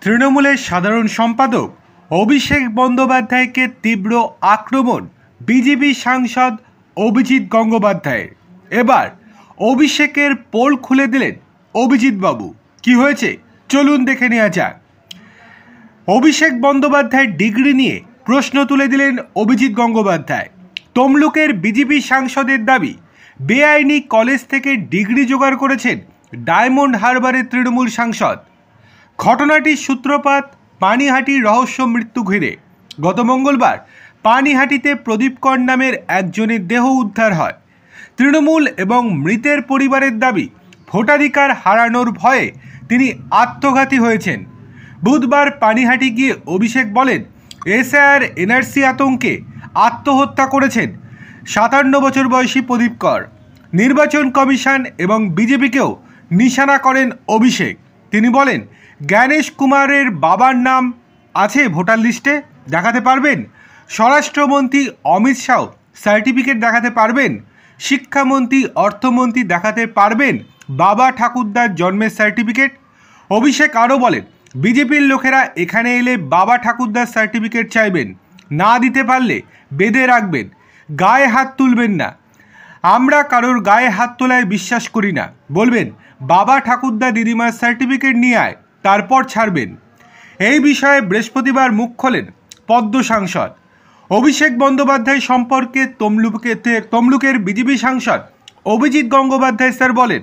তৃণমূলের সাধারণ সম্পাদক অভিষেক বন্দ্যোপাধ্যায়কে তীব্র আক্রমণ বিজেপি সাংসদ অভিজিৎ গঙ্গোপাধ্যায়ের। এবার অভিষেকের পোল খুলে দিলেন অভিজিৎ বাবু। কি হয়েছে চলুন দেখে নেওয়া যাক। অভিষেক বন্দ্যোপাধ্যায়ের ডিগ্রি নিয়ে প্রশ্ন তুলে দিলেন অভিজিৎ গঙ্গোপাধ্যায়। তমলুকের বিজেপি সাংসদের দাবি, বেআইনি কলেজ থেকে ডিগ্রি জোগাড় করেছেন ডায়মন্ড হারবারের তৃণমূল সাংসদ। ঘটনাটির সূত্রপাত পানিহাটির রহস্য মৃত্যু ঘিরে। গত মঙ্গলবার পানিহাটিতে প্রদীপ কর নামের একজনের দেহ উদ্ধার হয়। তৃণমূল এবং মৃতের পরিবারের দাবি, ভোটাধিকার হারানোর ভয়ে তিনি আত্মঘাতী হয়েছেন। বুধবার পানিহাটি গিয়ে অভিষেক বলেন, এসআইআর এনআরসি আতঙ্কে আত্মহত্যা করেছেন 57 বছর বয়সী প্রদীপ কর। নির্বাচন কমিশন এবং বিজেপিকেও নিশানা করেন অভিষেক। তিনি বলেন, জ্ঞানেশ কুমারের বাবার নাম আছে ভোটার লিস্টে, দেখাতে পারবেন? স্বরাষ্ট্রমন্ত্রী অমিত শাহ সার্টিফিকেট দেখাতে পারবেন? শিক্ষামন্ত্রী অর্থমন্ত্রী দেখাতে পারবেন বাবা ঠাকুরদার জন্মের সার্টিফিকেট? অভিষেক আরও বলেন, বিজেপির লোকেরা এখানে এলে বাবা ঠাকুরদার সার্টিফিকেট চাইবেন, না দিতে পারলে বেঁধে রাখবেন, গায়ে হাত তুলবেন না। আমরা কারোর গায়ে হাত তোলায় বিশ্বাস করি না। বলবেন বাবা ঠাকুরদা দিদিমার সার্টিফিকেট নিয়ে আয়, তারপর ছাড়বেন। এই বিষয়ে বৃহস্পতিবার মুখ খোলেন পদ্ম সাংসদ। অভিষেক বন্দ্যোপাধ্যায় সম্পর্কে তমলুকের বিজেপি সাংসদ অভিজিৎ গঙ্গোপাধ্যায় স্যার বলেন,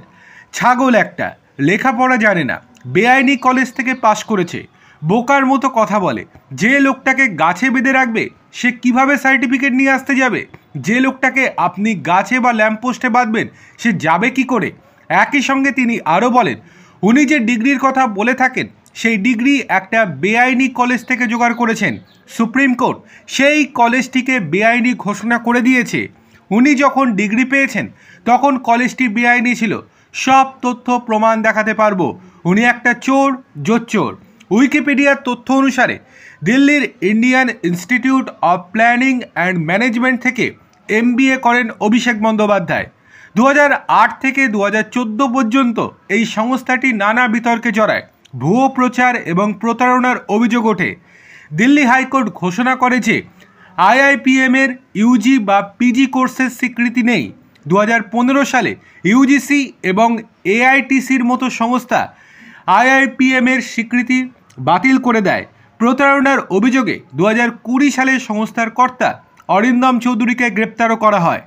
ছাগল একটা, লেখাপড়া জানে না, বেআইনি কলেজ থেকে পাশ করেছে, বোকার মতো কথা বলে। যে লোকটাকে গাছে বেঁধে রাখবে সে কিভাবে সার্টিফিকেট নিয়ে আসতে যাবে? যে লোকটাকে আপনি গাছে বা ল্যাম্পপোস্টে বাঁধবেন সে যাবে কি করে? একই সঙ্গে তিনি আরও বলেন, উনি যে ডিগ্রির কথা বলে থাকেন সেই ডিগ্রি একটা বেআইনি কলেজ থেকে জোগাড় করেছেন। সুপ্রিম কোর্ট সেই কলেজটিকে বেআইনি ঘোষণা করে দিয়েছে। উনি যখন ডিগ্রি পেয়েছেন তখন কলেজটি বেআইনি ছিল। সব তথ্য প্রমাণ দেখাতে পারবো। উনি একটা চোর, জোচ্চোর। উইকিপিডিয়ার তথ্য অনুসারে দিল্লির Indian institute of planning and management থেকে MBA করেন অভিষেক বন্দ্যোপাধ্যায়। 2008 থেকে 2014 পর্যন্ত এই সংস্থাটি নানা বিতর্কে জড়ায়। ভুয়ো প্রচার এবং প্রতারণার অভিযোগ ওঠে। দিল্লি হাইকোর্ট ঘোষণা করে যে IIPM এর UG বা PG কোর্সের স্বীকৃতি নেই। 2015 সালে UGC এবং AITCর মতো সংস্থা IIPM এর স্বীকৃতি বাতিল করে দেয়। প্রতারণার অভিযোগে 2020 সালে সংস্থার কর্তা অরিন্দম চৌধুরীকে গ্রেপ্তারও করা হয়।